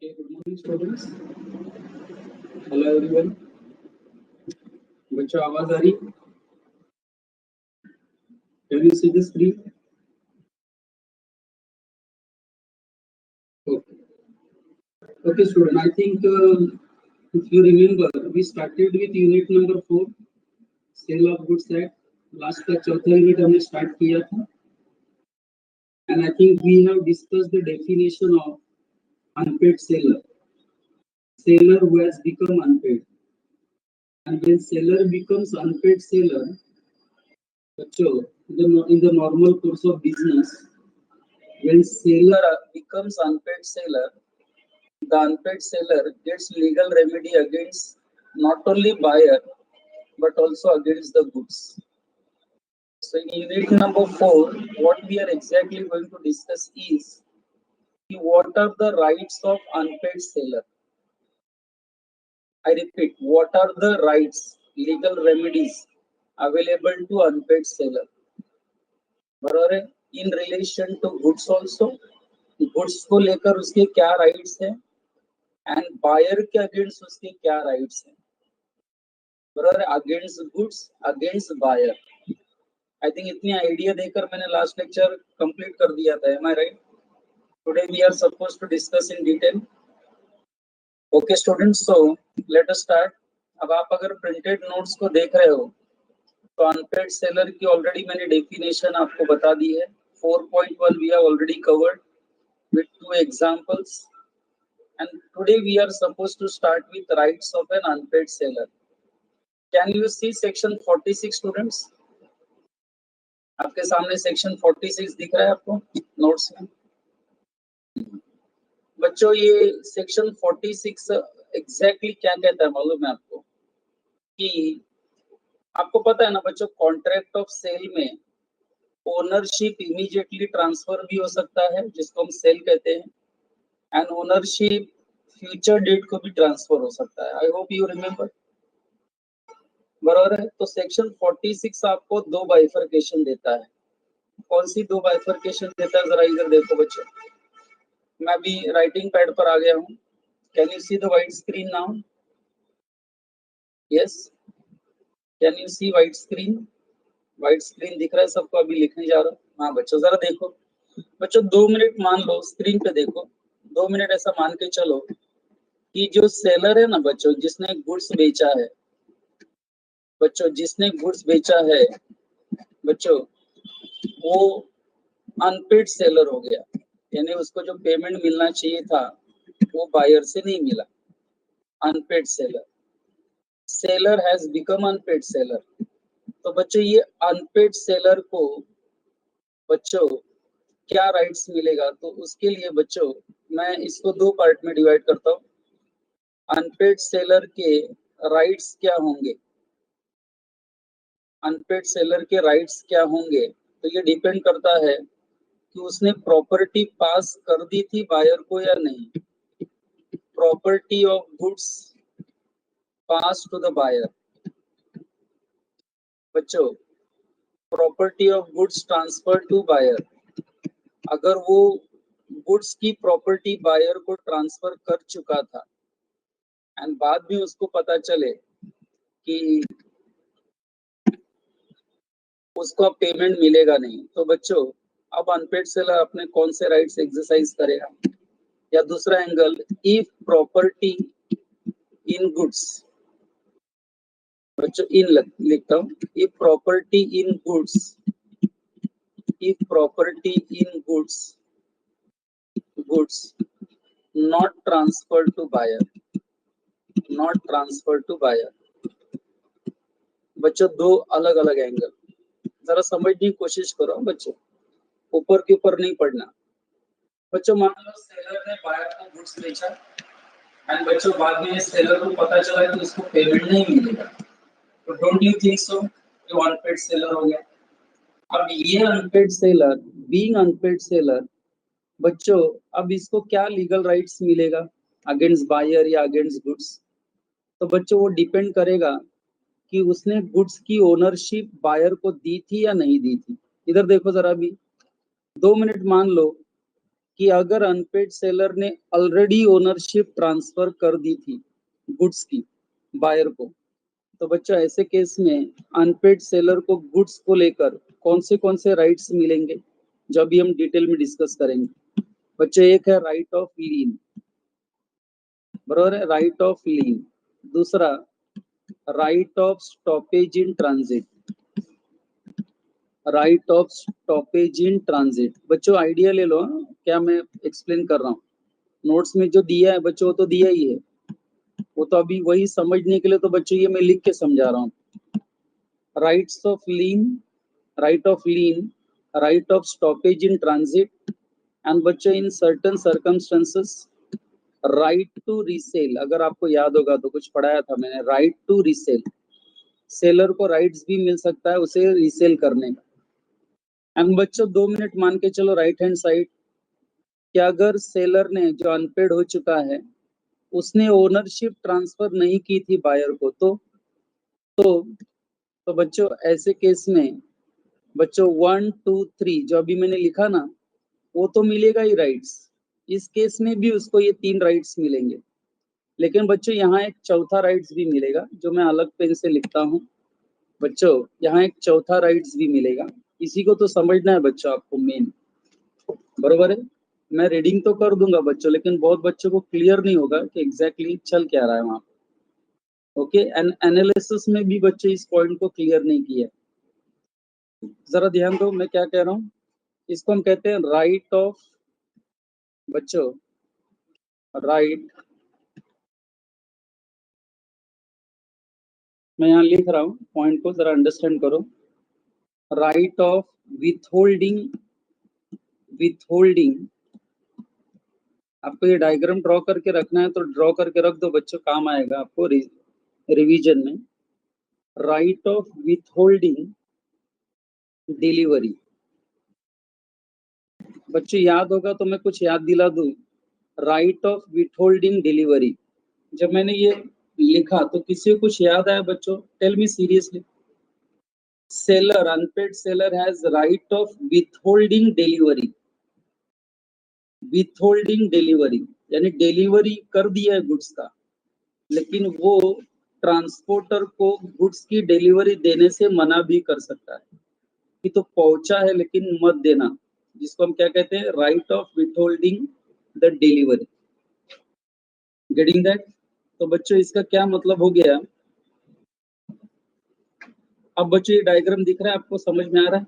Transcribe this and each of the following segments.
Okay, good morning students. Hello everyone. बच्चों आवाज आ रही? Can you see the screen? Okay. Okay student, I think if you remember, we started with unit number 4, sale of goods at last का चौथा unit हमने start किया था. And I think we have discussed the definition of unpaid seller. Seller who has become unpaid. And when seller becomes unpaid seller, बच्चों, in the normal course of business, when seller becomes unpaid seller, the unpaid seller gets legal remedy against not only buyer but also against the goods. So in unit number 4, what we are exactly going to discuss is what are the rights of unpaid seller. I repeat, what are the rights, legal remedies available to unpaid seller? बराबर है. In relation to goods also, goods को लेकर उसके क्या rights है and buyer के against उसके क्या rights है. बराबर, against goods, against buyer. I think इतनी idea देकर मैंने last lecture complete कर दिया था. Am I right? Today we are supposed to discuss in detail. Okay students, so let us start. अब आप अगर printed notes को देख रहे हो तो unpaid seller की already मैंने definition आपको बता दी है. 4.1 we have already covered with 2 examples. And today we are supposed to start with rights of an unpaid seller. Can you see section 46 students? आपके सामने सेक्शन 46 दिख रहा है आपको नोट्स में? बच्चों ये सेक्शन 46 एग्जैक्टली क्या कहता है मालूम है आपको? कि आपको पता है ना बच्चों, कॉन्ट्रैक्ट ऑफ सेल में ओनरशिप इमीडिएटली ट्रांसफर भी हो सकता है जिसको हम सेल कहते हैं, एंड ओनरशिप फ्यूचर डेट को भी ट्रांसफर हो सकता है. आई होप यू रिमेम्बर. बराबर है. तो सेक्शन 46 आपको दो बाइफरकेशन देता है. कौन सी दो बाइफरकेशन देता है जरा इधर देखो बच्चों. मैं अभी राइटिंग पैड पर आ गया हूँ. Can you see the white screen now? Yes, can you see white screen? White screen दिख रहा है सबको? अभी लिखने जा रहा हूँ. हाँ बच्चों जरा देखो. बच्चों 2 मिनट मान लो, स्क्रीन पे देखो. 2 मिनट ऐसा मान के चलो कि जो सेलर है ना बच्चों, जिसने गुड्स बेचा है, बच्चों जिसने गुड्स बेचा है बच्चों, वो अनपेड सेलर हो गया. यानी उसको जो पेमेंट मिलना चाहिए था वो बायर से नहीं मिला. Unpaid seller. Seller has become unpaid seller. तो बच्चों ये अनपेड सेलर को बच्चों क्या राइट्स मिलेगा? तो उसके लिए बच्चों मैं इसको दो पार्ट में डिवाइड करता हूँ. अनपेड सेलर के राइट्स क्या होंगे? अनपेड सेलर के राइट्स क्या होंगे? तो ये डिपेंड करता है कि उसने प्रॉपर्टी पास कर दी थी बायर को या नहीं. Property of goods pass to the buyer. बच्चों property of goods transfer to buyer. अगर वो गुड्स की प्रॉपर्टी बायर को ट्रांसफर कर चुका था एंड बाद में उसको पता चले कि उसको पेमेंट मिलेगा नहीं, तो बच्चों अब अनपेड सेलर अपने कौन से राइट्स एक्सरसाइज करेगा? या दूसरा angle, if property in goods, बच्चों इन लिखता हूँ, if property in goods, if property in goods not transfer to buyer, not transfer to buyer. बच्चों दो अलग अलग एंगल, जरा समझने की कोशिश करो बच्चों, ऊपर के ऊपर नहीं पढ़ना. बच्चों मान लो सेलर ने बायर को गुड्स बेचा एंड बच्चों बाद में सेलर को पता चला कि उसको पेमेंट नहीं मिलेगा. तो डोंट यू थिंक सो कि वो अनपेड सेलर हो गया? अब ये unpaid seller, being unpaid seller, बच्चों अब इसको क्या लीगल राइट्स मिलेगा अगेंस्ट बायर या अगेंस्ट गुड्स? तो बच्चों वो डिपेंड करेगा कि उसने गुड्स की ओनरशिप बायर को दी थी या नहीं दी थी. इधर देखो जरा. भी 2 मिनट मान लो कि अगर अनपेड सेलर ने ऑलरेडी ओनरशिप ट्रांसफर कर दी थी गुड्स की बायर को, तो बच्चों ऐसे केस में अनपेड सेलर को गुड्स को लेकर कौन से राइट्स मिलेंगे, जो अभी हम डिटेल में डिस्कस करेंगे। बच्चों एक है राइट ऑफ लीन, बराबर है, राइट ऑफ लीन। दूसरा right of stoppage in transit, right of stoppage in transit. बच्चों आइडिया ले लो क्या मैं एक्सप्लेन कर रहा हूँ। नोट्स में जो दिया है बच्चों वो तो दिया ही है, वो तो अभी वही समझने के लिए तो बच्चों ये मैं लिख के समझा रहा हूँ। Rights of lien, right of lien, right of stoppage in transit, and बच्चों in certain circumstances right to resale. अगर आपको याद होगा तो कुछ पढ़ाया था मैंने, राइट टू रीसेल। सेलर को राइट्स भी मिल सकता है उसे रीसेल करने का। एंड बच्चों 2 मिनट मान के चलो राइट हैंड साइड, कि अगर सेलर ने जो अनपेड हो चुका है उसने ओनरशिप ट्रांसफर नहीं की थी बायर को, तो बच्चों ऐसे केस में बच्चों 1 2 3 जो अभी मैंने लिखा ना, वो तो मिलेगा ही राइट्स। इस केस में भी उसको ये 3 राइट्स मिलेंगे, लेकिन बच्चों यहाँ एक चौथा राइट्स भी मिलेगा जो मैं अलग पेन से लिखता हूँ। बच्चों यहाँ एक चौथा राइट्स भी मिलेगा, इसी को तो समझना है बच्चों आपको मेन, बरोबर है। मैं रीडिंग तो कर दूंगा बच्चों, लेकिन बहुत बच्चों को क्लियर नहीं होगा कि एग्जैक्टली चल क्या रहा है वहां। ओके, एंड एनालिसिस में भी बच्चे इस पॉइंट को क्लियर नहीं किया। जरा ध्यान दो मैं क्या कह रहा हूँ। इसको हम कहते हैं राइट ऑफ, बच्चों राइट, मैं यहाँ लिख रहा हूँ पॉइंट को जरा अंडरस्टैंड करो। राइट ऑफ विथहोल्डिंग, विथहोल्डिंग, आपको ये डायग्राम ड्रॉ करके रखना है तो ड्रॉ करके रख दो बच्चों, काम आएगा आपको रिवीजन में। राइट ऑफ विथहोल्डिंग डिलीवरी, बच्चों याद होगा तो मैं कुछ याद दिला दूं। राइट ऑफ विथहोल्डिंग डिलीवरी, जब मैंने ये लिखा तो किसी को कुछ याद आया बच्चों? Tell me seriously. Seller, unpaid seller has right of withholding delivery. Withholding delivery यानी डिलीवरी कर दिया है गुड्स का, लेकिन वो ट्रांसपोर्टर को गुड्स की डिलीवरी देने से मना भी कर सकता है कि तो पहुंचा है लेकिन मत देना, जिसको हम क्या कहते हैं, right of withholding the delivery. Getting that? तो बच्चों इसका क्या मतलब हो गया? अब बच्चों ये डायग्राम दिख रहा है आपको, समझ में आ रहा है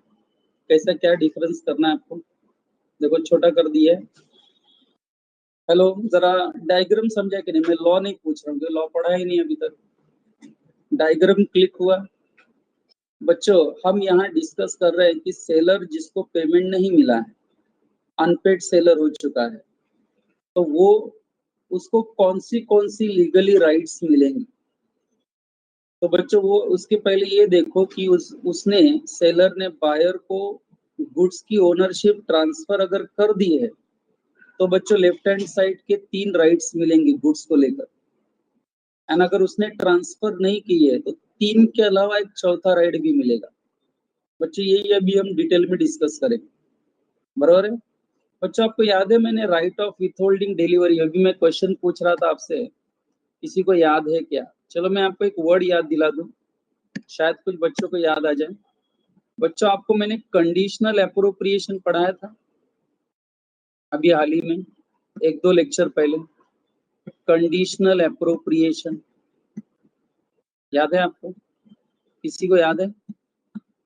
कैसा क्या डिफरेंस करना है आपको? देखो छोटा कर दिया है। हेलो, जरा डायग्राम समझा कि नहीं? मैं लॉ नहीं पूछ रहा हूँ, लॉ पढ़ा ही नहीं अभी तक। डायग्राम क्लिक हुआ? बच्चों हम यहाँ डिस्कस कर रहे हैं कि सेलर जिसको पेमेंट नहीं मिला है, अनपेड सेलर हो चुका है, तो वो उसको कौन सी लीगली राइट्स मिलेंगी। तो बच्चों वो उसके पहले ये देखो कि उसने सेलर ने बायर को गुड्स की ओनरशिप ट्रांसफर अगर कर दी है, तो बच्चों लेफ्ट हैंड साइड के 3 राइट्स मिलेंगे गुड्स को लेकर। एंड अगर उसने ट्रांसफर नहीं की है तो 3 के अलावा एक चौथा राइट भी मिलेगा। बच्चों यही अभी हम डिटेल में डिस्कस करेंगे, बराबर है। बच्चों आपको याद है मैंने राइट ऑफ विथहोल्डिंग डिलीवरी, अभी मैं क्वेश्चन पूछ रहा था आपसे, किसी को याद है क्या? चलो मैं आपको एक वर्ड याद दिला दूं, शायद कुछ बच्चों को याद आ जाए। बच्चों आपको मैंने कंडीशनल एप्रोप्रिएशन पढ़ाया था अभी हाल ही में, 1-2 लेक्चर पहले। कंडीशनल एप्रोप्रिएशन याद है आपको? किसी को याद है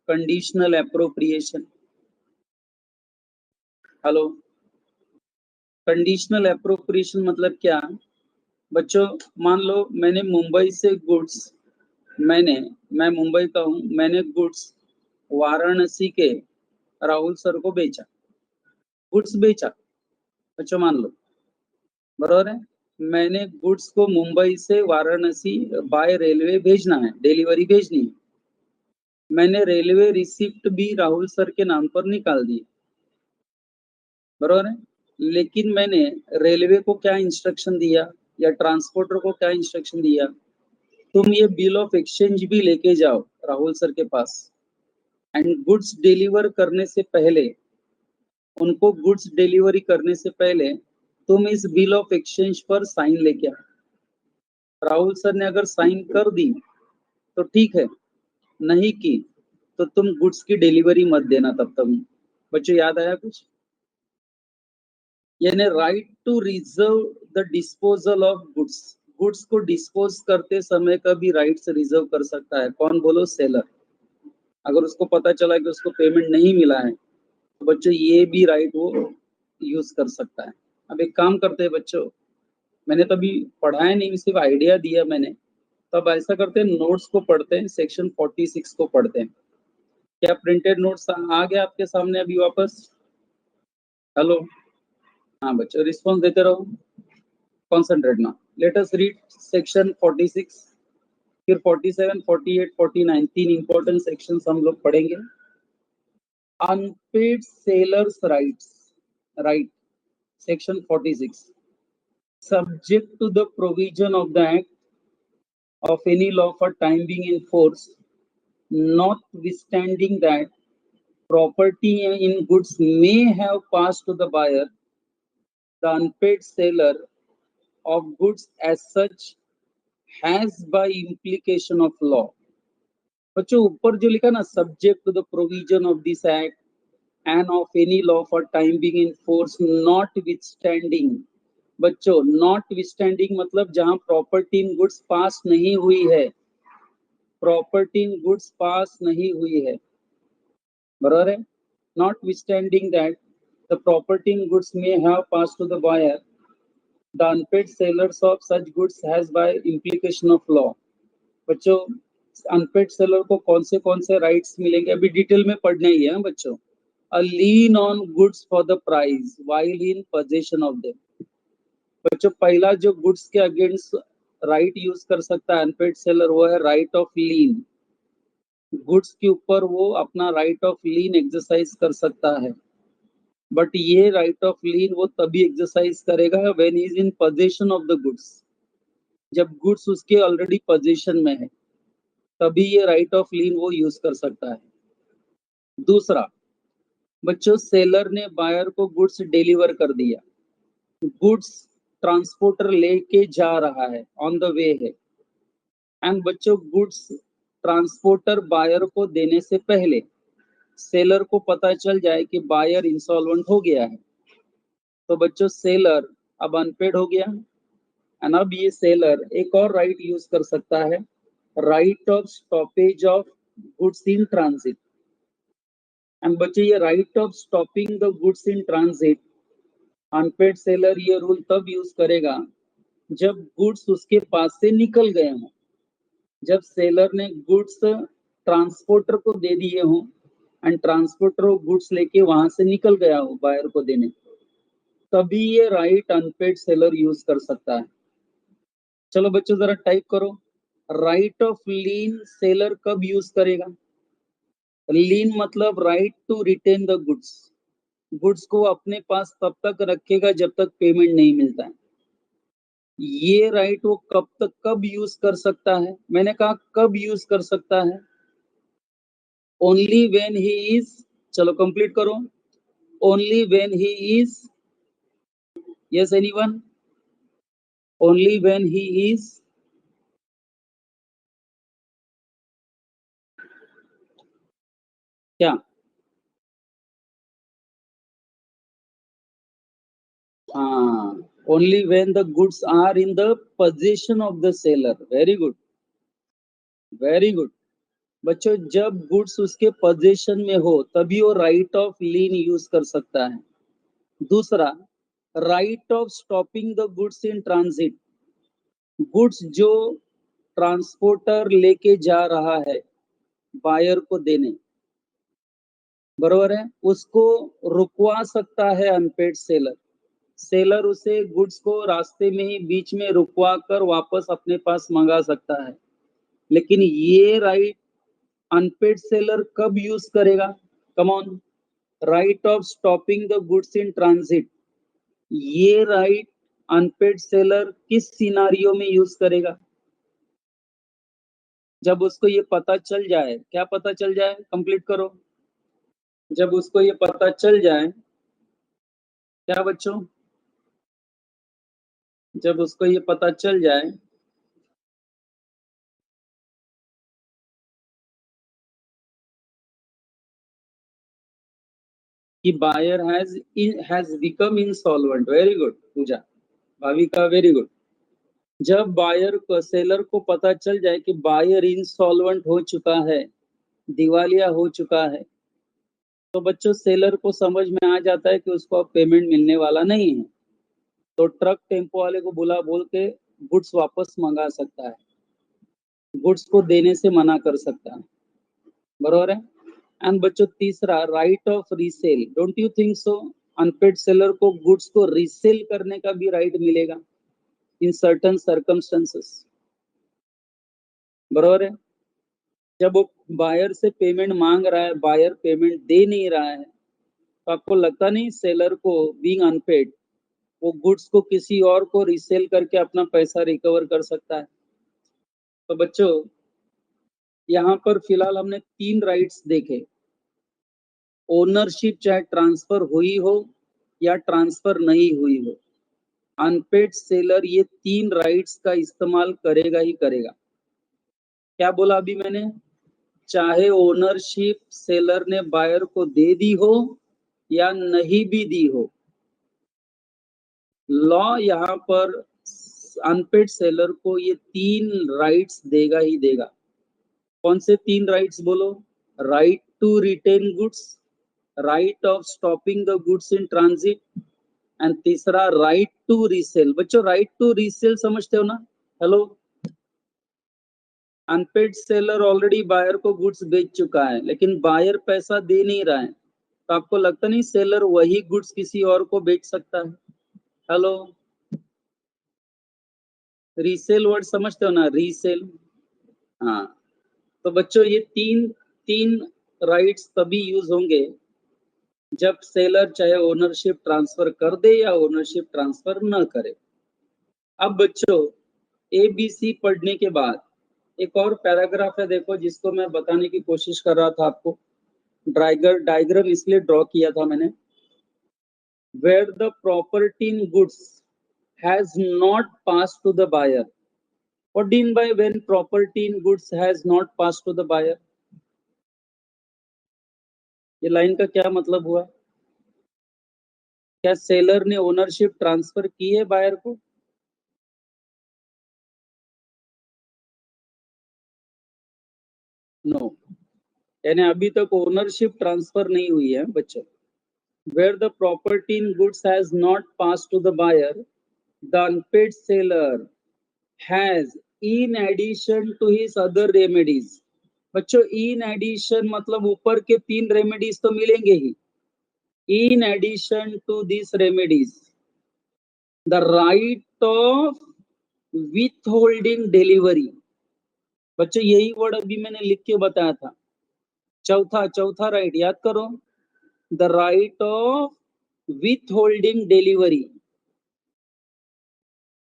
conditional appropriation? Hello, conditional appropriation मतलब क्या बच्चों? मान लो मैंने मुंबई से गुड्स, मैं मुंबई का हूँ, मैंने गुड्स वाराणसी के राहुल सर को बेचा, गुड्स बेचा बच्चों मान लो, बराबर है। मैंने गुड्स को मुंबई से वाराणसी बाय रेलवे भेजना है, डिलीवरी भेजनी है। मैंने रेलवे रिसिप्ट भी राहुल सर के नाम पर निकाल दी, बराबर है। लेकिन मैंने रेलवे को क्या इंस्ट्रक्शन दिया या ट्रांसपोर्टर को क्या इंस्ट्रक्शन दिया? तुम ये बिल ऑफ एक्सचेंज भी लेके जाओ राहुल सर के पास, एंड गुड्स डिलीवर करने से पहले उनको गुड्स डिलीवरी करने से पहले तुम इस बिल ऑफ एक्सचेंज पर साइन लेके आओ। राहुल सर ने अगर साइन कर दी तो ठीक है, नहीं की तो तुम गुड्स की डिलीवरी मत देना तब तक। बच्चों याद आया कुछ? यानी right to reserve the disposal of goods, goods को डिस्पोज करते समय का भी राइट्स रिजर्व कर सकता है। कौन? बोलो, सेलर। अगर उसको पता चला कि उसको पेमेंट नहीं मिला है तो बच्चों ये भी राइट वो यूज कर सकता है। अब एक काम करते हैं बच्चों, मैंने तो अभी पढ़ाया नहीं, सिर्फ आइडिया दिया मैंने। तब ऐसा करते हैं, नोट्स को पढ़ते हैं, सेक्शन 46 को पढ़ते हैं। क्या प्रिंटेड नोट्स आ गया आपके सामने अभी वापस? हेलो? हाँ बच्चों, रिस्पॉन्स देते रहो, कॉन्सेंट्रेट ना। लेट अस रीड सेक्शन 46, फिर 47, 48, 49, तीन इंपॉर्टेंट सेक्शंस हम लोग पढ़ेंगे। Unpaid sellers rights, right, section 46, subject to the provision of the act of any law for time being in force, notwithstanding that property in goods may have passed to the buyer, the unpaid seller of goods as such has by implication of law। बच्चों ऊपर जो लिखा ना, subject to the provision of this act and of any law for time being in force notwithstanding. बच्चों notwithstanding मतलब जहां property in goods पास नहीं हुई है, प्रॉपर्टी इन गुड्स पास नहीं हुई है, बराबर है। Notwithstanding that the property in goods may have pass to the buyer, the unpaid sellers of such goods has by implication of law. बच्चों अनपेड सेलर को कौन से राइट्स मिलेंगे अभी डिटेल में पढ़ना ही है बच्चों। A lien on goods for the price while in position of them. बच्चों पहला जो गुड्स के अगेंस्ट राइट यूज कर सकता है अनपेड सेलर, वो है राइट ऑफ लीन। गुड्स के ऊपर वो अपना राइट ऑफ लीन एक्सरसाइज कर सकता है, बट ये राइट ऑफ लीन वो तभी एक्सरसाइज करेगा when is in position of the goods, जब गुड्स उसके ऑलरेडी पोजीशन में है, तभी ये राइट ऑफ लीन वो यूज कर सकता है। दूसरा बच्चों, सेलर ने बायर को गुड्स डिलीवर कर दिया, गुड्स ट्रांसपोर्टर लेके जा रहा है, ऑन द वे है, एंड बच्चों गुड्स ट्रांसपोर्टर बायर को देने से पहले सेलर को पता चल जाए कि बायर इंसॉल्वेंट हो गया है, तो बच्चों सेलर अब अनपेड हो गया, एंड अब ये सेलर एक और राइट यूज कर सकता है, right of stoppage of goods in transit. And बच्चों ये right of stopping the goods in transit unpaid seller ये रूल तब यूज करेगा जब गुड्स उसके पास से निकल गए हों, जब सेलर ने गुड्स ट्रांसपोर्टर को दे दिए हों एंड ट्रांसपोर्टर गुड्स लेके वहां से निकल गया हो बायर को देने, तभी ये राइट अनपेड सेलर यूज कर सकता है। चलो बच्चों जरा टाइप करो, राइट ऑफ लीन सेलर कब यूज करेगा? लीन मतलब right to retain the goods, goods को अपने पास तब तक रखेगा जब तक पेमेंट नहीं मिलता है। ये राइट वो कब तक कब यूज कर सकता है? मैंने कहा कब यूज कर सकता है? ओनली व्हेन ही इज, चलो कंप्लीट करो, only when he is, yes anyone, only when he is, क्या? हाँ, only when the goods are in the position of the seller. Very good, very good. बच्चों जब goods उसके position में हो तभी वो राइट ऑफ लीन यूज कर सकता है। दूसरा, right of stopping the goods in transit, goods जो ट्रांसपोर्टर लेके जा रहा है बायर को देने, बरोबर है, उसको रुकवा सकता है अनपेड सेलर। सेलर उसे गुड्स को रास्ते में ही बीच में रुकवा कर वापस अपने पास मंगा सकता है, लेकिन ये राइट अनपेड सेलर कब यूज करेगा? Come on, right of stopping the goods in transit, ये राइट अनपेड सेलर किस सिनारियो में यूज करेगा? जब उसको ये पता चल जाए, क्या पता चल जाए? कंप्लीट करो। जब उसको ये पता चल जाए क्या बच्चों, जब उसको ये पता चल जाए कि buyer has become insolvent, very good Puja, Bhavika very good. जब बायर को, सेलर को पता चल जाए कि बायर इंसॉल्वेंट हो चुका है, दिवालिया हो चुका है, तो बच्चों सेलर को समझ में आ जाता है कि उसको अब पेमेंट मिलने वाला नहीं है, तो ट्रक टेम्पो वाले को बोल के गुड्स वापस मंगा सकता है, गुड्स को देने से मना कर सकता है, बरोबर है। एंड बच्चों तीसरा, right of resale, don't you think so, unpaid seller को गुड्स को रीसेल करने का भी राइट मिलेगा इन सर्टन सर्कमस्टेंसेस, बरोबर है। जब वो बायर से पेमेंट मांग रहा है, बायर पेमेंट दे नहीं रहा है, तो आपको लगता नहीं सेलर को बीइंग अनपेड वो गुड्स को किसी और को रीसेल करके अपना पैसा रिकवर कर सकता है। तो बच्चों यहाँ पर फिलहाल हमने 3 राइट्स देखे, ओनरशिप चाहे ट्रांसफर हुई हो या ट्रांसफर नहीं हुई हो, अनपेड सेलर ये 3 राइट्स का इस्तेमाल करेगा ही करेगा। क्या बोला अभी मैंने, चाहे ओनरशिप सेलर ने बायर को दे दी हो या नहीं भी दी हो, लॉ यहाँ पर अनपेड सेलर को ये 3 राइट्स देगा ही देगा। कौन से 3 राइट्स बोलो, right to retain goods, right of stopping the goods in transit, and तीसरा राइट टू रीसेल। बच्चों राइट टू रीसेल समझते हो ना, hello, unpaid seller already buyer को गुड्स बेच चुका है लेकिन बायर पैसा दे नहीं रहा है, तो आपको लगता नहीं सेलर वही गुड्स किसी और को बेच सकता है, हेलो, रीसेल वर्ड समझते हो ना, रीसेल। हाँ, तो बच्चों ये तीन तीन राइट्स तभी यूज होंगे जब सेलर चाहे ओनरशिप ट्रांसफर कर दे या ओनरशिप ट्रांसफर न करे। अब बच्चों एबीसी पढ़ने के बाद एक और पैराग्राफ है, देखो, जिसको मैं बताने की कोशिश कर रहा था आपको, डायग्राम इसलिए ड्रॉ किया था मैंने, where the property in goods has not pass to the buyer. What do you mean by when property in goods has not pass to the buyer, ये लाइन का क्या मतलब हुआ, क्या सेलर ने ओनरशिप ट्रांसफर की है बायर को, नो, यानी अभी तक ओनरशिप ट्रांसफर नहीं हुई है बच्चों। Where the property in goods has not pass to the buyer, the unpaid seller has in addition to his other remedies. बच्चों इन एडिशन मतलब ऊपर के 3 रेमेडीज तो मिलेंगे ही, in addition to this remedies the right of with holding delivery. बच्चों यही word अभी मैंने लिख के बताया था, चौथा चौथा राइट याद करो, the right of with holding delivery,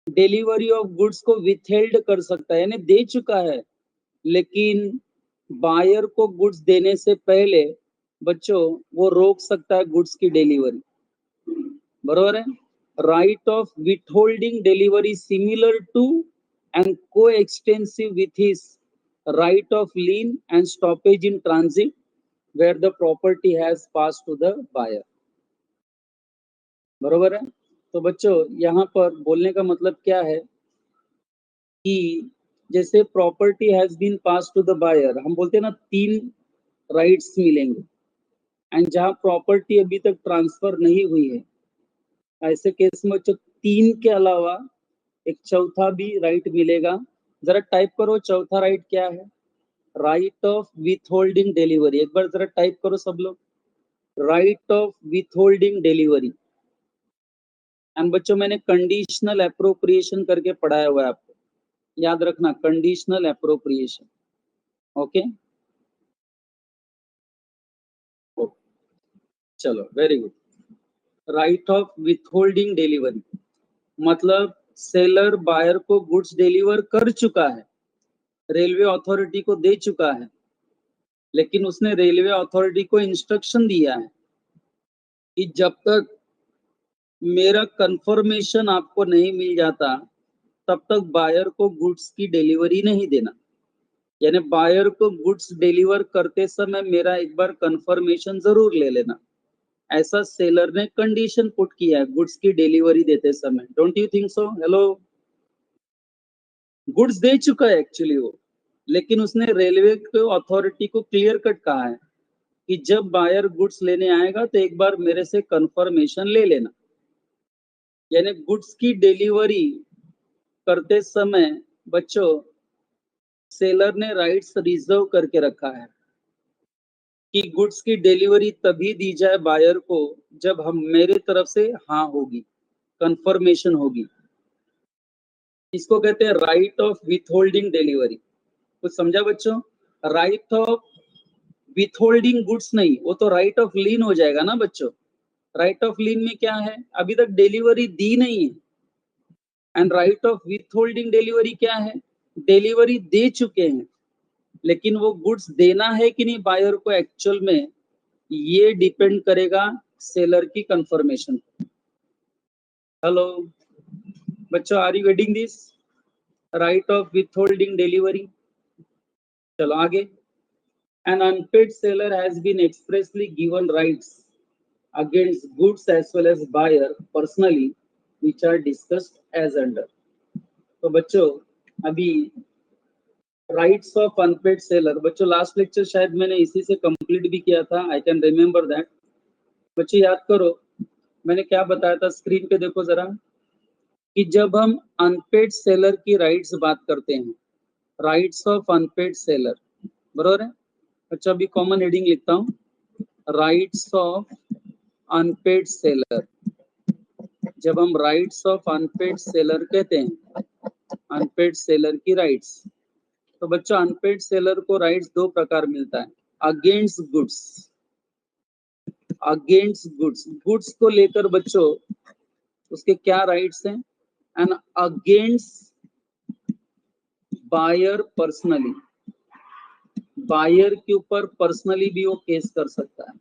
delivery of goods को विथहेल्ड कर सकता है, यानी दे चुका है लेकिन बायर को गुड्स देने से पहले बच्चों वो रोक सकता है गुड्स की डिलीवरी, बरोबर है। Right of withholding delivery similar to and coextensive with his right of lien and stoppage in transit where the property has pass to the buyer, बरोबर है। तो बच्चों यहाँ पर बोलने का मतलब क्या है कि जैसे property has been pass to the buyer, हम बोलते हैं ना 3 राइट्स मिलेंगे, एंड जहां प्रॉपर्टी अभी तक ट्रांसफर नहीं हुई है, ऐसे केस में जो 3 के अलावा एक चौथा भी राइट मिलेगा। जरा टाइप करो चौथा राइट क्या है, right of with holding delivery, एक बार जरा टाइप करो सब लोग, right of with holding delivery. And बच्चों मैंने कंडीशनल अप्रोप्रिएशन करके पढ़ाया हुआ है आपको, याद रखना, कंडीशनल अप्रोप्रिएशन, ओके, चलो very good. Right of withholding delivery मतलब सेलर बायर को गुड्स डिलीवर कर चुका है, रेलवे अथॉरिटी को दे चुका है, लेकिन उसने रेलवे अथॉरिटी को इंस्ट्रक्शन दिया है कि जब तक मेरा कंफर्मेशन आपको नहीं मिल जाता तब तक बायर को गुड्स की डिलीवरी नहीं देना। यानी बायर को गुड्स डिलीवर करते समय मेरा एक बार कंफर्मेशन जरूर ले लेना। ऐसा सेलर ने कंडीशन पुट किया है गुड्स की डिलीवरी देते समय। Don't you think so? Hello, goods दे चुका है एक्चुअली वो, लेकिन उसने रेलवे को अथॉरिटी को क्लियर कट कहा है कि जब बायर गुड्स लेने आएगा तो एक बार मेरे से कंफर्मेशन ले लेना। यानी गुड्स की डिलीवरी करते समय बच्चों सेलर ने राइट्स रिजर्व करके रखा है कि गुड्स की डिलीवरी तभी दी जाए बायर को जब हम मेरे तरफ से हाँ होगी, कंफर्मेशन होगी। इसको कहते हैं राइट ऑफ विथहोल्डिंग डिलीवरी। कुछ समझा बच्चों? राइट ऑफ विथहोल्डिंग गुड्स नहीं, वो तो राइट ऑफ लीन हो जाएगा ना बच्चों। राइट ऑफ लीन में क्या है, अभी तक डिलीवरी दी नहीं है। And right of withholding delivery क्या है, डिलीवरी दे चुके हैं, लेकिन वो गुड्स देना है कि नहीं बायर को एक्चुअल में, ये डिपेंड करेगा सेलर की कंफर्मेशन। हेलो बच्चों, are you getting this? Right of withholding delivery. चलो आगे। An unpaid seller has been expressly given rights against goods as well as buyer personally, which are discussed as under. तो बच्चों अभी rights of unpaired seller, बच्चों last lecture शायद मैंने इसी से कंप्लीट भी किया था, आई कैन रिमेम्बर दैट। बच्चों याद करो मैंने क्या बताया था, स्क्रीन पे देखो जरा, कि जब हम अनपेड सेलर की राइट्स बात करते हैं, राइट्स ऑफ अनपेड सेलर, बरोबर है? अच्छा अभी कॉमन हेडिंग लिखता हूँ, राइट्स ऑफ अनपेड सेलर। जब हम राइट्स ऑफ अनपेड सेलर कहते हैं, अनपेड सेलर की राइट्स, तो बच्चों अनपेड सेलर को राइट्स दो प्रकार मिलता है। Against goods, against goods, goods को लेकर बच्चों उसके क्या राइट्स हैं, and against buyer personally, buyer के ऊपर पर्सनली भी वो केस कर सकता है।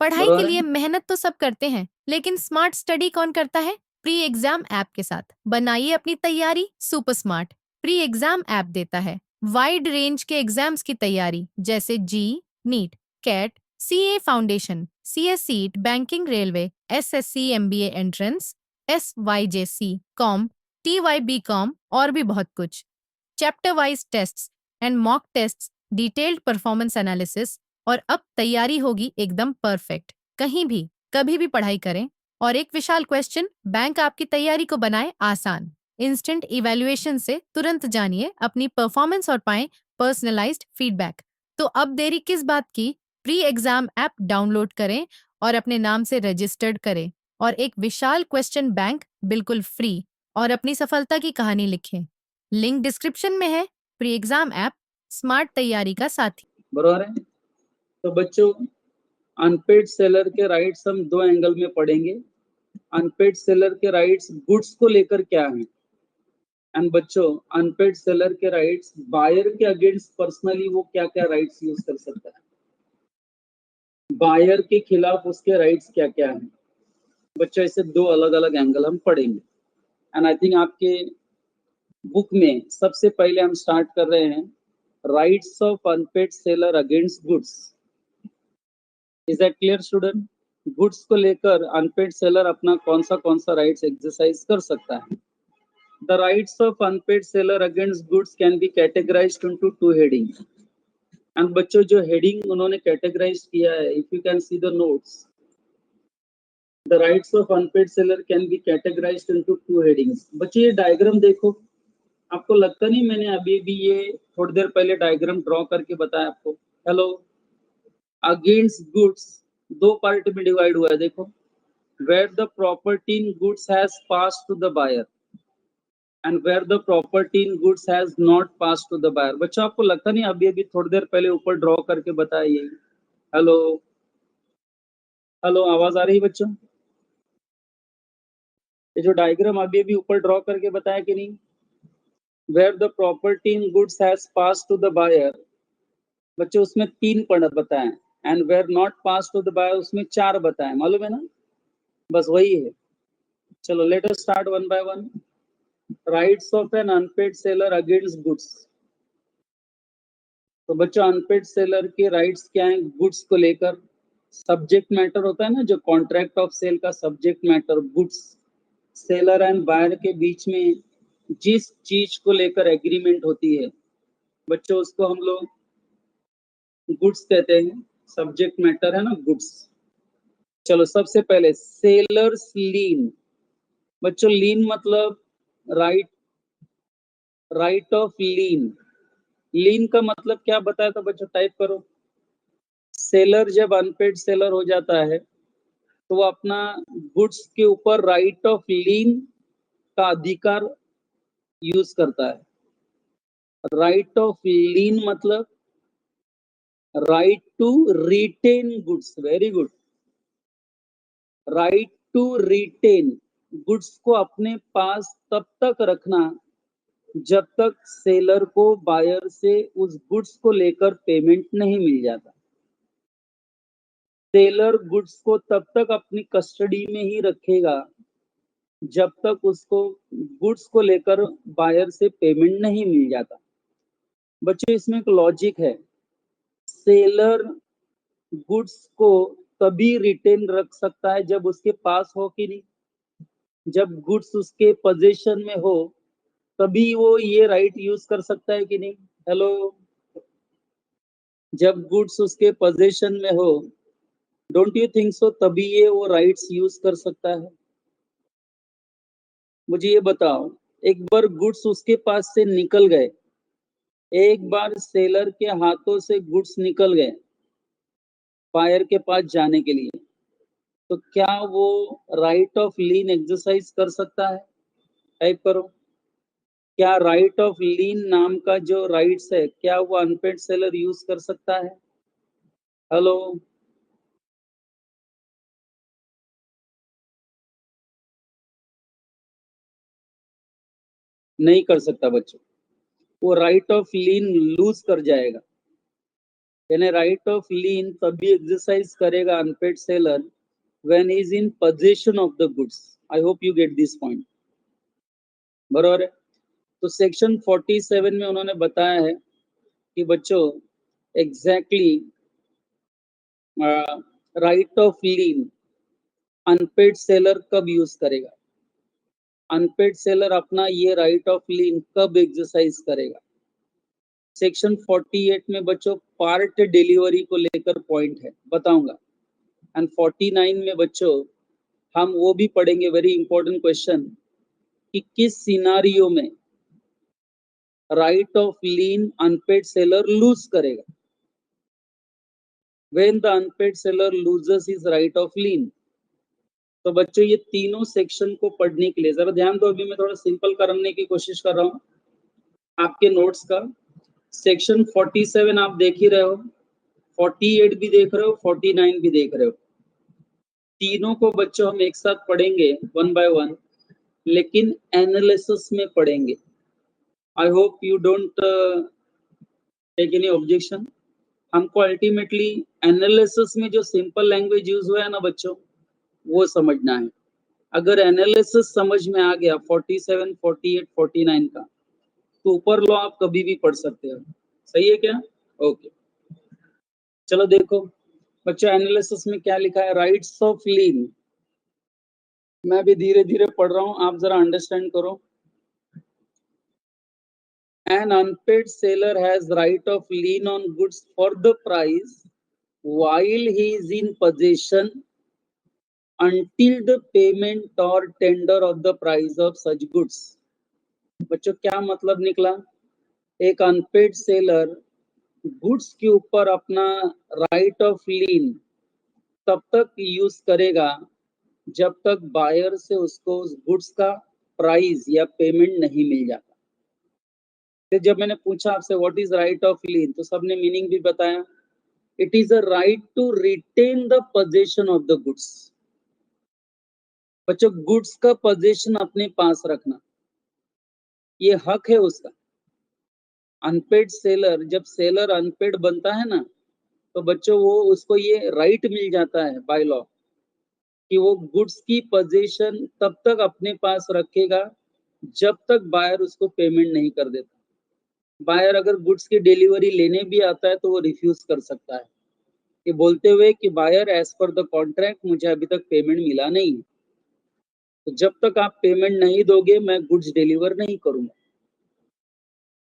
पढ़ाई के लिए मेहनत तो सब करते हैं, लेकिन स्मार्ट स्टडी कौन करता है? प्री एग्जाम ऐप के साथ बनाइए अपनी तैयारी super smart. Pre exam app देता है वाइड रेंज के एग्जाम्स की तैयारी, जैसे JEE, NEET, CAT, CA foundation, CSEET, banking, railway, SSC, MBA entrance, SYJC, com, TYB com और भी बहुत कुछ। Chapter wise tests and mock tests, detailed performance analysis, और अब तैयारी होगी एकदम परफेक्ट। कहीं भी कभी भी पढ़ाई करें, और एक विशाल क्वेश्चन बैंक आपकी तैयारी को बनाए आसान। इंस्टेंट इवैल्यूएशन से तुरंत जानिए अपनी परफॉर्मेंस और पाएं पर्सनलाइज्ड फीडबैक। तो अब देरी किस बात की? प्री एग्जाम ऐप डाउनलोड करें और अपने नाम से रजिस्टर्ड करें, और एक विशाल क्वेश्चन बैंक बिल्कुल फ्री, और अपनी सफलता की कहानी लिखें। लिंक डिस्क्रिप्शन में है। प्री एग्जाम ऐप स्मार्ट तैयारी का साथी। बराबर है? तो बच्चों अनपेड सेलर के राइट्स हम दो एंगल में पढ़ेंगे। अनपेड सेलर के राइट्स गुड्स को लेकर क्या है, एंड बच्चों अनपेड सेलर के राइट्स बायर के अगेंस्ट पर्सनली वो क्या क्या राइट्स यूज कर सकता है, बायर के खिलाफ उसके राइट्स क्या क्या है। बच्चों ऐसे दो अलग अलग एंगल हम पढ़ेंगे। एंड आई थिंक आपके बुक में सबसे पहले हम स्टार्ट कर रहे हैं rights of unpaired seller against goods. Is that clear student? Goods को लेकर अनपेड सेलर अपना कौन सा राइट्स एक्सरसाइज कर सकता है। The rights of unpaired seller against goods can be categorised into two headings. And बच्चों जो हेडिंग उन्होंने कैटेगराइज किया है, if you can see the notes, the rights of unpaired seller can be categorised into two headings. बच्चों ये diagram देखो, आपको लगता नहीं मैंने अभी भी ये थोड़ी देर पहले डायग्राम ड्रॉ करके बताया आपको? हेलो, अगेंस्ट गुड्स दो पार्ट में डिवाइड हुआ है, देखो, where the property in goods has passed to the buyer and where the property in goods has not passed to the buyer. बच्चों आपको लगता नहीं अभी थोड़ी देर पहले ऊपर ड्रॉ करके बताया यही? हेलो हेलो, आवाज आ रही बच्चों? ये जो डायग्राम अभी ऊपर ड्रॉ करके बताया कि नहीं, where the property in goods has passed to the buyer, बच्चों उसमें तीन पढ़ बताए, and where not pass to the buyer उसमें चार बताए, मालूम है ना? बस वही है। चलो let us start one by one. Rights of an unpaid seller against goods. तो बच्चों अनपेड सेलर के राइट्स क्या है गुड्स को लेकर? सब्जेक्ट मैटर होता है ना, जो कॉन्ट्रैक्ट ऑफ सेल का subject matter, goods seller and buyer के बीच में जिस चीज को लेकर एग्रीमेंट होती है बच्चों, उसको हम लोग गुड्स कहते हैं। सब्जेक्ट मैटर है ना गुड्स। चलो सबसे पहले सेलर्स लीन। बच्चों लीन मतलब राइट, राइट ऑफ लीन। लीन का मतलब क्या बताया था बच्चों? टाइप करो। सेलर जब अनपेड सेलर हो जाता है तो वो अपना गुड्स के ऊपर राइट ऑफ लीन का अधिकार यूज करता है। राइट ऑफ लीन मतलब right to retain goods. Very good. Right to retain goods को अपने पास तब तक रखना जब तक सेलर को बायर से उस गुड्स को लेकर पेमेंट नहीं मिल जाता। सेलर गुड्स को तब तक अपनी कस्टडी में ही रखेगा जब तक उसको गुड्स को लेकर बायर से पेमेंट नहीं मिल जाता। बच्चों इसमें एक लॉजिक है। सेलर गुड्स को तभी रिटेन रख सकता है जब उसके पास हो कि नहीं? जब गुड्स उसके पोजीशन में हो तभी वो ये राइट यूज कर सकता है कि नहीं? हेलो, जब गुड्स उसके पोजीशन में हो, डोंट यू थिंक सो, तभी ये वो राइट्स यूज कर सकता है? मुझे ये बताओ, एक बार गुड्स उसके पास से निकल गए, एक बार सेलर के हाथों से गुड्स निकल गए बायर के पास जाने के लिए, तो क्या वो राइट ऑफ लीन एक्सरसाइज कर सकता है? टाइप करो। क्या राइट ऑफ लीन नाम का जो राइट्स है क्या वो अनपेड सेलर यूज कर सकता है? हेलो, नहीं कर सकता बच्चों। वो राइट ऑफ लीन लूज कर जाएगा। यानी राइट ऑफ लीन तभी एक्सरसाइज करेगा unpaid seller when is in position of the goods. I hope you get this point. बराबर है। तो सेक्शन 47 में उन्होंने बताया है कि बच्चों exactly right of lien unpaid seller कब यूज करेगा, अनपेड सेलर अपना ये राइट ऑफ लीन कब एक्सरसाइज करेगा। सेक्शन 48 में बच्चों पार्ट डिलीवरी को लेकर पॉइंट है, बताऊंगा। एंड 49 में बच्चों हम वो भी पढ़ेंगे, वेरी इंपॉर्टेंट क्वेश्चन, कि किस सिनारियो में right of lien unpaid seller lose करेगा। When the unpaid seller loses his right of lien. तो बच्चों ये तीनों सेक्शन को पढ़ने के लिए जरा ध्यान दो। अभी मैं थोड़ा सिंपल करने की कोशिश कर रहा हूँ आपके नोट्स का। सेक्शन 47 आप देख ही रहे हो, 48 भी देख रहे हो, 49 भी देख रहे हो। तीनों को बच्चों हम एक साथ पढ़ेंगे वन बाय वन, लेकिन एनालिसिस में पढ़ेंगे। I hope you don't take any objection. हमको अल्टीमेटली एनालिसिस में जो सिंपल लैंग्वेज यूज हुआ है ना बच्चों, वो समझना है। अगर एनालिसिस समझ में आ गया 47, 48, 49 का, तो ऊपर लो आप कभी भी पढ़ सकते हो। सही है क्या? ओके। चलो देखो बच्चों, एनालिसिस में क्या लिखा है? राइट्स ऑफ लीन। मैं भी धीरे धीरे पढ़ रहा हूं, आप जरा अंडरस्टैंड करो। An unpaid seller has right of lien on goods for the price while he is in possession until the payment or tender of the price of such goods. बच्चों क्या मतलब निकला? एक अनपेड सेलर गुड्स के ऊपर अपना right of लीन तब तक यूज करेगा जब तक बायर से उसको उस गुड्स का प्राइस या पेमेंट नहीं मिल जाता। फिर जब मैंने पूछा आपसे what is right of lien, तो सबने मीनिंग भी बताया। It is a right to retain the position of the goods. बच्चों गुड्स का पोजीशन अपने पास रखना, ये हक है उसका। अनपेड सेलर, जब सेलर अनपेड बनता है ना, तो बच्चों वो उसको ये राइट मिल जाता है बाय लॉ कि वो गुड्स की पोजीशन तब तक अपने पास रखेगा जब तक बायर उसको पेमेंट नहीं कर देता। बायर अगर गुड्स की डिलीवरी लेने भी आता है तो वो रिफ्यूज कर सकता है, ये बोलते हुए कि buyer as per the contract मुझे अभी तक पेमेंट मिला नहीं, तो जब तक आप पेमेंट नहीं दोगे मैं गुड्स डिलीवर नहीं करूंगा।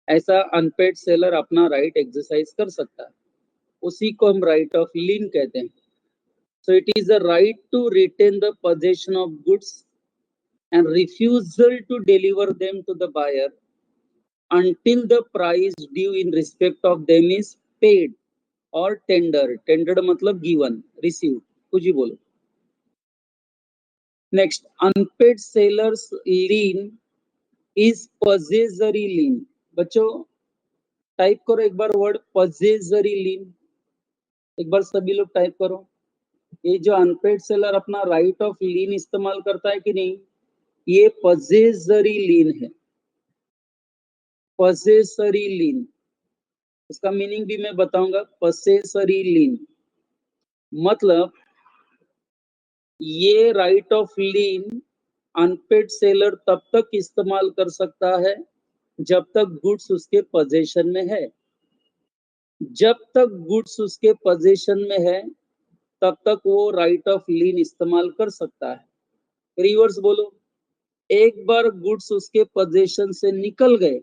ऐसा अनपेड सेलर अपना राइट एक्सरसाइज कर सकता है, उसी को हम राइट ऑफ लीन कहते हैं। So it is a right to retain the possession of goods and refusal to deliver them to the buyer until the price due in respect of them is paid or tendered. Tendered मतलब given, received, कुछ ही बोलो। Next, unpaid seller's lien is possessory lien. बच्चों type करो एक बार word possessory lien, एक बार सभी लोग type करो। ये जो अनपेड सेलर अपना राइट ऑफ लीन इस्तेमाल करता है कि नहीं, ये possessory lien है। possessory lien, इसका मीनिंग भी मैं बताऊंगा। possessory lien मतलब ये right of lien unpaid seller तब तक इस्तेमाल कर सकता है जब तक गुड्स उसके पोजीशन में है। जब तक गुड्स उसके पोजीशन में है तब तक वो राइट ऑफ लीन इस्तेमाल कर सकता है। रिवर्स बोलो, एक बार गुड्स उसके पोजीशन से निकल गए,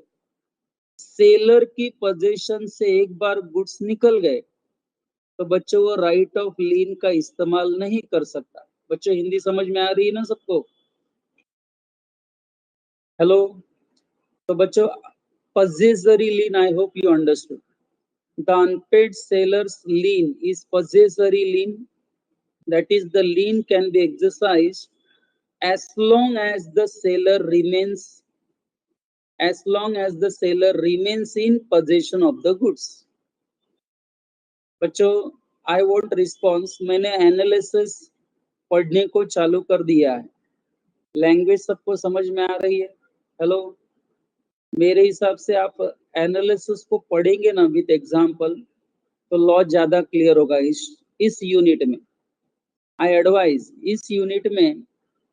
सेलर की पोजीशन से एक बार गुड्स निकल गए, तो बच्चों वो राइट ऑफ लीन का इस्तेमाल नहीं कर सकता। बच्चों हिंदी समझ में आ रही है ना सबको? हेलो, तो बच्चों possessory lien, I hope you understood. The unpaid seller's lien is possessory lien, that is the lien can be exercised as long as the seller remains in possession of the goods. बच्चों I want response, मैंने analysis पढ़ने को चालू कर दिया है। Language सबको समझ में आ रही है? हेलो, मेरे हिसाब से आप एनालिसिस को पढ़ेंगे ना विद एग्जांपल तो लॉ ज्यादा क्लियर होगा इस यूनिट में। आई एडवाइज इस यूनिट में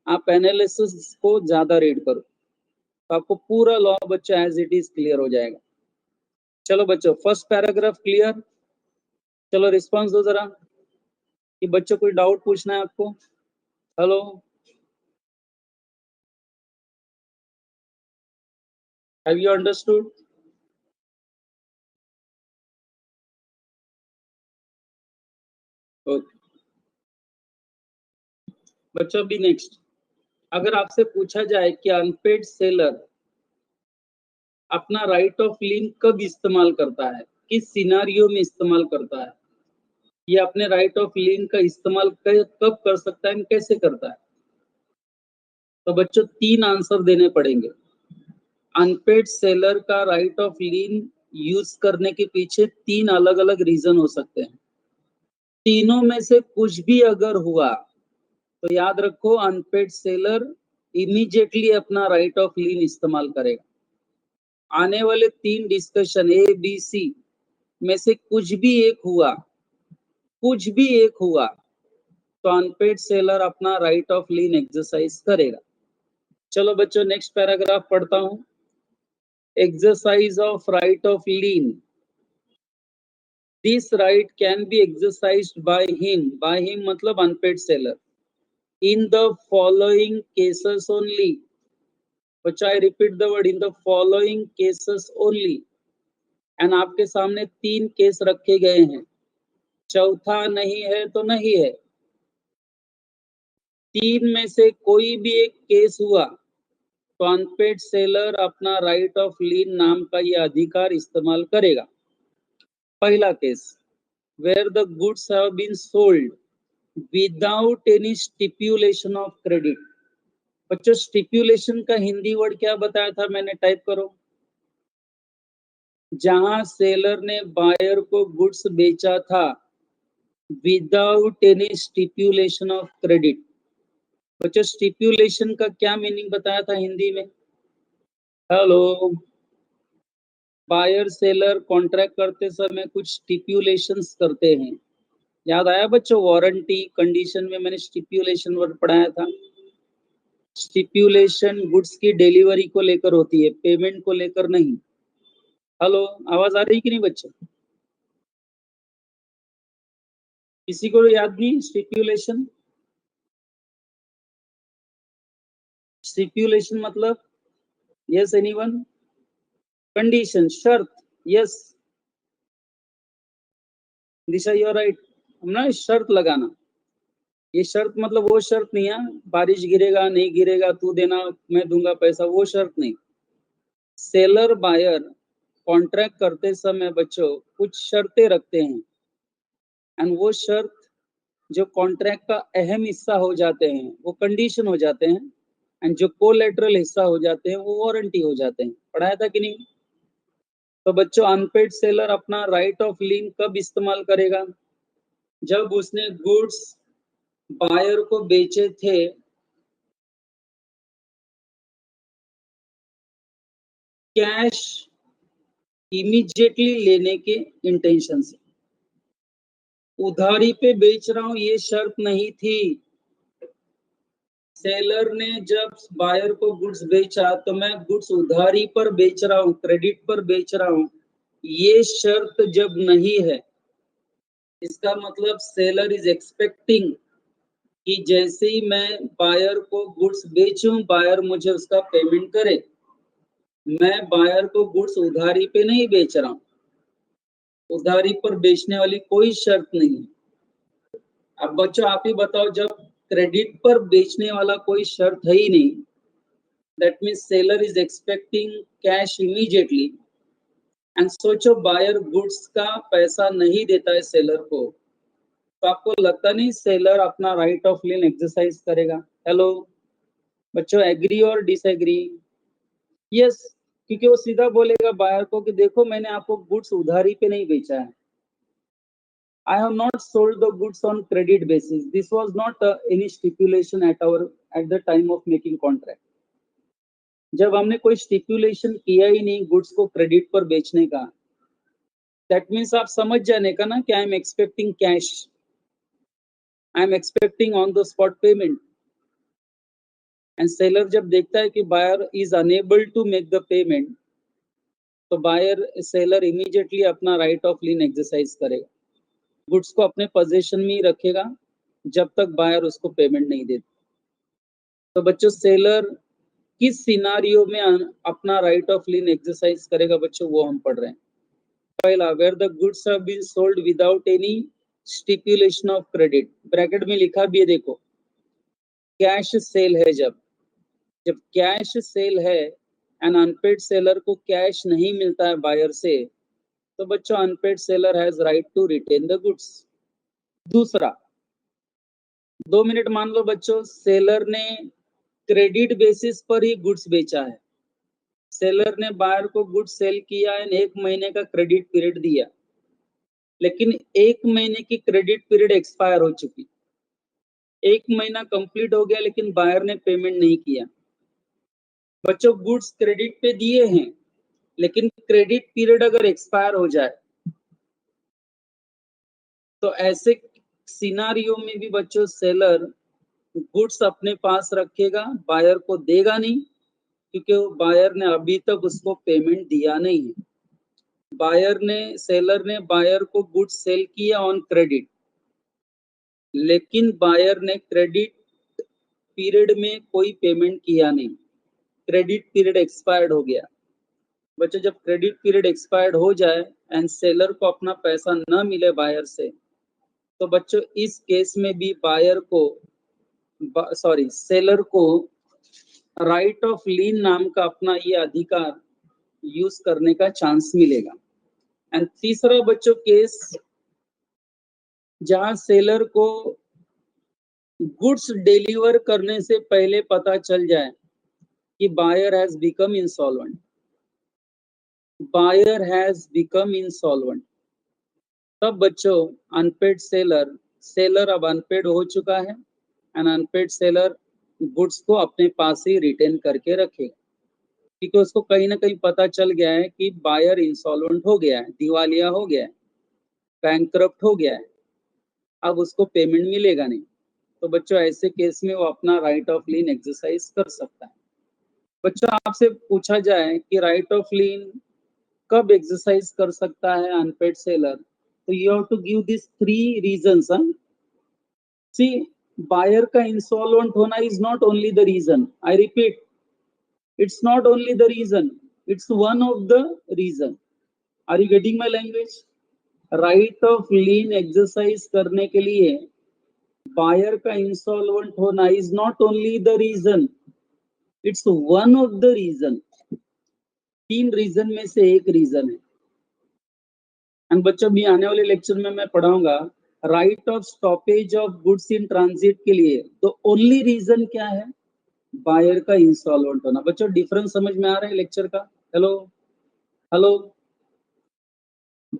आप एनालिसिस को ज्यादा रीड करो, तो आपको पूरा लॉ बच्चा एज इट इज क्लियर हो जाएगा। चलो बच्चों, फर्स्ट पैराग्राफ क्लियर? चलो रिस्पांस दो जरा कि बच्चों कोई डाउट पूछना है आपको। Hello, have you understood? Okay बच्चों, भी नेक्स्ट, अगर आपसे पूछा जाए कि अनपेड सेलर अपना राइट ऑफ लीन कब इस्तेमाल करता है, किस सिनारियो में इस्तेमाल करता है, ये अपने राइट ऑफ लीन का इस्तेमाल कब कर सकता है, कैसे करता है, तो बच्चों तीन आंसर देने पड़ेंगे। अनपेड सेलर का राइट ऑफ लीन यूज करने के पीछे तीन अलग अलग रीजन हो सकते हैं। तीनों में से कुछ भी अगर हुआ तो याद रखो अनपेड सेलर इमीडिएटली अपना राइट ऑफ लीन इस्तेमाल करेगा। आने वाले तीन डिस्कशन ए बी सी में से कुछ भी एक हुआ तो अनपेड सेलर अपना राइट ऑफ लीन एक्सरसाइज करेगा। चलो बच्चों नेक्स्ट पैराग्राफ पढ़ता हूं। Exercise of right of lien, this right can be exercised by him मतलब unpaid seller in the following cases only. बच्चा I repeat the word, in the following cases only. And आपके सामने तीन case रखे गए हैं, चौथा नहीं है तो नहीं है। तीन में से कोई भी एक केस हुआ तो अनपेड सेलर अपना राइट ऑफ लीन नाम का यह अधिकार इस्तेमाल करेगा। पहला case, where the goods have been sold without any stipulation of credit. बच्चों स्टिप्यूलेशन का हिंदी वर्ड क्या बताया था मैंने, टाइप करो। जहां सेलर ने बायर को गुड्स बेचा था without any stipulation of credit. बच्चों स्टिप्यूलेशन का क्या मीनिंग बताया था हिंदी में? हेलो, बायर सेलर कॉन्ट्रैक्ट करते समय कुछ स्टिप्यूलेशंस करते हैं। याद आया बच्चों? वारंटी कंडीशन में मैंने स्टिप्यूलेशन वर्ड पढ़ाया था। स्टिप्यूलेशन गुड्स की डिलीवरी को लेकर होती है, पेमेंट को लेकर नहीं। हेलो, आवाज आ रही कि नहीं बच्चों? किसी को याद नहीं स्टिप्यूलेशन? स्टिप्यूलेशन मतलब यस एनीवन? कंडीशन, शर्त। Yes Disha, you are right. हमने शर्त लगाना। ये शर्त मतलब वो शर्त नहीं है बारिश गिरेगा नहीं गिरेगा तू देना मैं दूंगा पैसा, वो शर्त नहीं। सेलर बायर कॉन्ट्रैक्ट करते समय बच्चों कुछ शर्तें रखते हैं, एंड वो शर्त जो कॉन्ट्रैक्ट का अहम हिस्सा हो जाते हैं वो कंडीशन हो जाते हैं, एंड जो कोलेटरल हिस्सा हो जाते हैं वो वारंटी हो जाते हैं। पढ़ाया था कि नहीं? तो बच्चों अनपेड सेलर अपना राइट ऑफ लीन कब इस्तेमाल करेगा? जब उसने गुड्स बायर को बेचे थे कैश इमीडिएटली लेने के इंटेंशन से। उधारी पे बेच रहा हूं ये शर्त नहीं थी। सेलर ने जब बायर को गुड्स बेचा तो मैं गुड्स उधारी पर बेच रहा हूं, क्रेडिट पर बेच रहा हूं, ये शर्त जब नहीं है, इसका मतलब सेलर इज एक्सपेक्टिंग कि जैसे ही मैं बायर को गुड्स बेचूं बायर मुझे उसका पेमेंट करे। मैं बायर को गुड्स उधारी पे नहीं बेच रहा हूं, उधारी पर बेचने वाली कोई शर्त नहीं। अब बच्चों आप ही बताओ, जब क्रेडिट पर बेचने वाला कोई शर्त है ही नहीं, that means seller is expecting cash immediately, and सोचो बायर गुड्स का पैसा नहीं देता है सेलर को, तो आपको लगता नहीं सेलर अपना राइट ऑफ लीन एक्सरसाइज करेगा? हेलो बच्चों, एग्री और डिसएग्री? यस, क्योंकि वो सीधा बोलेगा बायर को कि देखो मैंने आपको गुड्स उधारी पे नहीं बेचा है। I have not sold the goods on credit basis. This was not any stipulation at the time of making contract. जब हमने कोई स्टिपुलेशन किया ही नहीं गुड्स को क्रेडिट पर बेचने का, दैट मीन्स आप समझ जाने का ना कि I am expecting cash, I am expecting on the spot payment. And seller जब देखता है कि buyer is unable to make the payment, तो बायर सेलर इमीडिएटली अपना राइट ऑफ लीन एक्सरसाइज करेगा, गुड्स को अपने पोजीशन में ही रखेगा जब तक बायर उसको पेमेंट नहीं देता। तो बच्चों सेलर किस सिनारियो में अपना राइट ऑफ लीन एक्सरसाइज करेगा बच्चों, वो हम पढ़ रहे हैं। पहला, where the goods have been sold without any stipulation of credit, bracket में लिखा भी है देखो, कैश सेल है। जब जब कैश सेल है एंड अनपेड सेलर को कैश नहीं मिलता है बायर से, तो बच्चों unpaid seller has right to retain the goods. दूसरा, 2 मिनट मान लो बच्चों सेलर ने क्रेडिट बेसिस पर ही गुड्स बेचा है, सेलर ने बायर को गुड्स सेल किया एंड 1 महीने का क्रेडिट पीरियड दिया, लेकिन 1 महीने की क्रेडिट पीरियड एक्सपायर हो चुकी, 1 महीना कंप्लीट हो गया लेकिन बायर ने पेमेंट नहीं किया। बच्चों गुड्स क्रेडिट पे दिए हैं लेकिन क्रेडिट पीरियड अगर एक्सपायर हो जाए तो ऐसे सिनारियो में भी बच्चों सेलर गुड्स अपने पास रखेगा, बायर को देगा नहीं, क्योंकि बायर ने अभी तक उसको पेमेंट दिया नहीं है। सेलर ने बायर को गुड्स सेल किया ऑन क्रेडिट, लेकिन बायर ने क्रेडिट पीरियड में कोई पेमेंट किया नहीं, क्रेडिट पीरियड एक्सपायर्ड हो गया। बच्चों जब क्रेडिट पीरियड एक्सपायर्ड हो जाए एंड सेलर को अपना पैसा न मिले बायर से, तो बच्चों इस केस में भी सेलर को राइट ऑफ लीन नाम का अपना ये अधिकार यूज करने का चांस मिलेगा। एंड तीसरा बच्चों केस, जहां सेलर को गुड्स डिलीवर करने से पहले पता चल जाए कि buyer has become insolvent, buyer has become insolvent, तब बच्चों अनपेड सेलर अब अनपेड हो चुका है एंड अनपेड सेलर गुड्स को अपने पास ही रिटेन करके रखेगा, क्योंकि उसको कहीं ना कहीं पता चल गया है कि बायर इंसॉल्वेंट हो गया है, दिवालिया हो गया है, बैंकरप्ट हो गया है। अब उसको पेमेंट मिलेगा नहीं। तो बच्चों ऐसे केस में वो अपना राइट ऑफ लीन एक्सरसाइज कर सकता है। बच्चों आपसे पूछा जाए कि राइट ऑफ लीन कब एक्सरसाइज कर सकता है अनपेड सेलर, तो you have to give this 3 reasons. See, buyer का इंसॉल्वेंट होना is not only the reason, I repeat, it's not only the reason, it's one of the reason. Are you getting my language? Right of lien exercise करने के लिए buyer का insolvent होना is not only the reason, it's one of the reason. 3 reason में से एक reason है। And बच्चों भी आने वाले लेक्चर में मैं पढ़ाऊंगा right of stoppage of goods in transit के लिए तो ओनली रीजन क्या है? बायर का इंसॉल्वेंट होना। बच्चों डिफरेंस समझ में आ रहा है लेक्चर का? हेलो हेलो,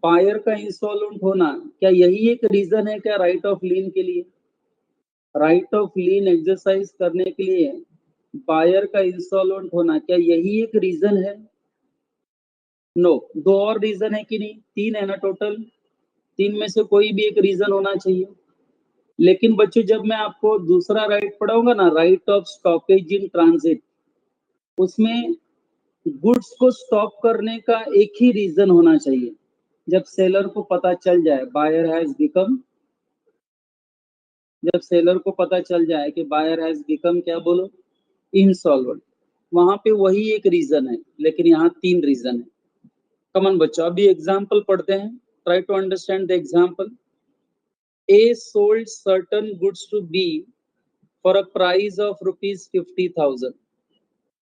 बायर का इंसॉल्वेंट होना क्या यही एक रीजन है क्या राइट ऑफ लीन के लिए? राइट ऑफ लीन एक्सरसाइज करने के लिए बायर का इंसॉल्वेंट होना क्या यही एक रीजन है? नो, 2 और रीजन है कि नहीं? 3 है ना टोटल। 3 में से कोई भी एक रीजन होना चाहिए। लेकिन बच्चों जब मैं आपको दूसरा राइट पढ़ाऊंगा ना, right of stoppage in transit, उसमें गुड्स को स्टॉप करने का एक ही रीजन होना चाहिए। जब सेलर को पता चल जाए बायर हैज बिकम, जब सेलर को पता चल जाए कि बायर हैज बिकम क्या बोलो? इंसॉल्वेंट, वहां पे वही एक रीजन है, लेकिन यहाँ 3 रीजन है। कमन बच्चों अभी एग्जाम्पल पढ़ते हैं, try to understand the example. A sold certain goods to B for a price of rupees 50,000।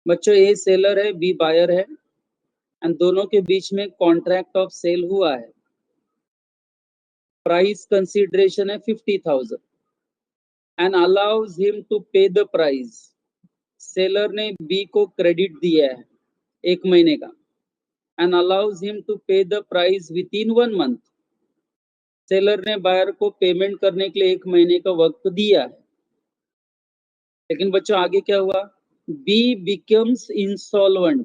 बच्चों A सेलर है, B बायर है, एंड दोनों के बीच में कॉन्ट्रैक्ट ऑफ सेल हुआ है। प्राइस कंसीडरेशन है 50,000 एंड अलाउज हिम टू पे द प्राइस। सेलर ने B को क्रेडिट दिया है 1 महीने का, एंड अलाउज हिम टू पे the price with in 1 month. Seller ने बायर को पेमेंट करने के लिए 1 महीने का वक्त दिया है। लेकिन बच्चों आगे क्या हुआ? B becomes insolvent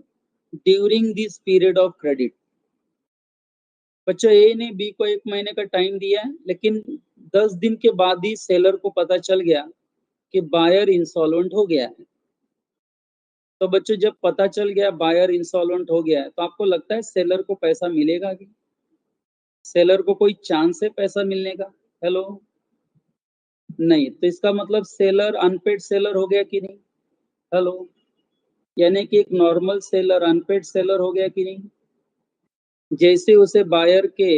during this period of credit। बच्चों A ने B को 1 महीने का टाइम दिया है, लेकिन 10 दिन के बाद ही सेलर को पता चल गया कि बायर इंसॉल्वेंट हो गया है। तो बच्चों जब पता चल गया बायर इंसॉल्वेंट हो गया है, तो आपको लगता है सेलर को पैसा मिलेगा कि? सेलर को कोई चांस है पैसा मिलने का? हेलो, नहीं। तो इसका मतलब सेलर अनपेड सेलर हो गया कि नहीं? हेलो, यानी कि एक नॉर्मल सेलर अनपेड सेलर हो गया कि नहीं? जैसे उसे बायर के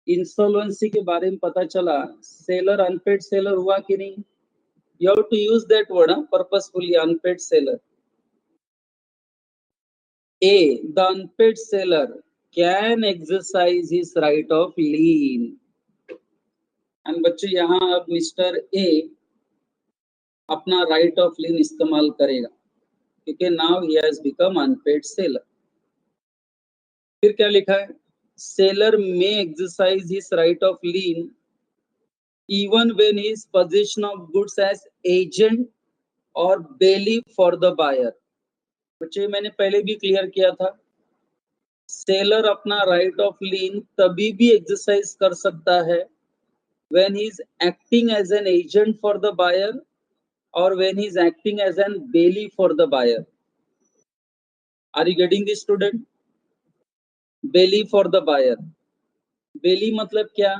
इंसॉल्वेंसी के बारे में पता चला, सेलर अनपेड सेलर हुआ कि नहीं? You have to use that word purposefully, unpaid seller. A, the unpaid seller can exercise his right of lien। And बच्चों यहाँ अब मिस्टर A अपना राइट ऑफ लीन इस्तेमाल करेगा, क्योंकि now he has become unpaid seller. फिर क्या लिखा है? सेलर में exercise his right of lien even when he is possession of goods as agent or bailiff for the buyer। बच्चे मैंने पहले भी क्लियर किया था, सेलर अपना राइट ऑफ लीन तभी भी एक्सरसाइज कर सकता है when he is acting as an agent for the buyer or when he is acting as an bailiff for the buyer। Are you getting this student? bailiff for the buyer, bailiff मतलब क्या?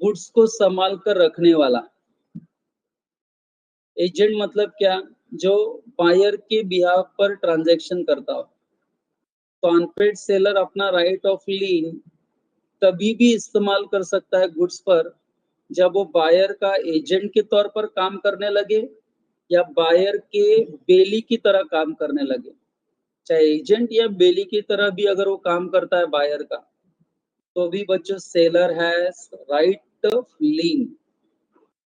Goods को संभाल कर रखने वाला। Agent मतलब क्या? जो बायर के बिहाफ पर ट्रांजैक्शन करता हो। तो अनपेड सेलर अपना राइट ऑफ लीन तभी भी इस्तेमाल कर सकता है गुड्स पर जब वो बायर का एजेंट के तौर पर काम करने लगे या बायर के बेली की तरह काम करने लगे। चाहे एजेंट या बेली की तरह भी अगर वो काम करता है बायर का, तो भी बच्चों सेलर हैज राइट ऑफ लीन।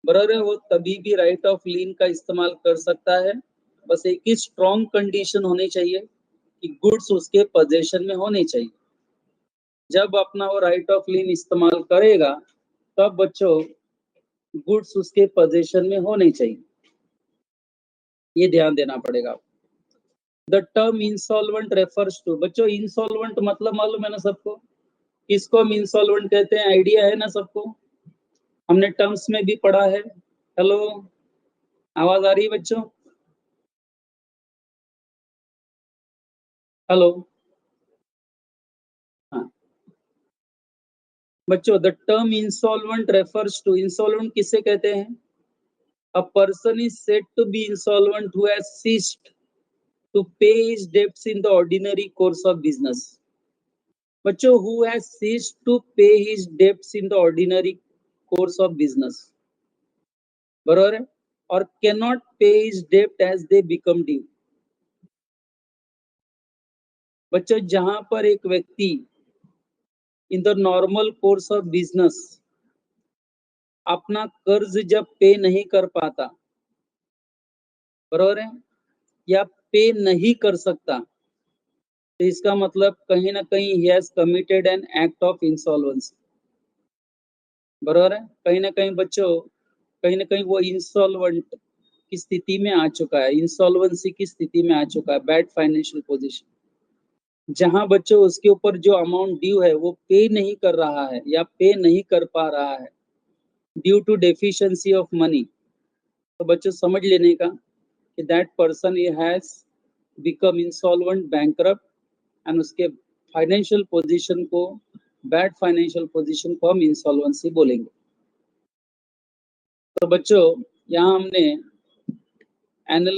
बराबर है, वो तभी भी राइट ऑफ लीन का इस्तेमाल कर सकता है। बस एक ही स्ट्रॉन्ग कंडीशन होनी चाहिए कि गुड्स उसके पोजेशन में होने चाहिए। जब अपना वो राइट ऑफ लीन इस्तेमाल करेगा तब बच्चों गुड्स उसके पोजेशन में होने चाहिए, ये ध्यान देना पड़ेगा। The term insolvent refers to, बच्चों इंसॉल्वेंट मतलब मालूम है ना सबको? किसको हम इंसॉल्वेंट कहते हैं? आइडिया है ना सबको? हमने टर्म्स में भी पढ़ा है। हेलो, आवाज आ रही है बच्चों? हेलो, हाँ बच्चों, the term insolvent refers to, insolvent किसे कहते हैं? A person is said to be insolvent who has ceased to pay his debts in the ordinary course of business. बच्चों, who has ceased to pay his debts in the ordinary course of business, बरोबर है? और cannot pay his debt as they become due. बच्चों, जहां पर एक व्यक्ति in the normal course of business अपना कर्ज जब पे नहीं कर पाता, बरोबर है, या पे नहीं कर सकता, तो इसका मतलब कहीं ना कहीं he has committed an act of insolvency. बरोबर है? कहीं ना कहीं बच्चों, कहीं ना कहीं वो इंसॉल्वेंट की स्थिति में आ चुका है, इंसॉल्वेंसी की स्थिति में आ चुका है, बैड फाइनेंशियल पोजीशन। जहां बच्चों उसके ऊपर जो अमाउंट ड्यू है वो पे नहीं कर रहा है या पे नहीं कर पा रहा है due to deficiency of money, तो बच्चों समझ लेने का कि that person has become insolvent, bankrupt, and उसके फाइनेंशियल पोजीशन को, बैड फाइनेंशियल पोजीशन को हम इंसॉल्वेंसी बोलेंगे। तो बच्चों, यहाँ हमने एनालिसिस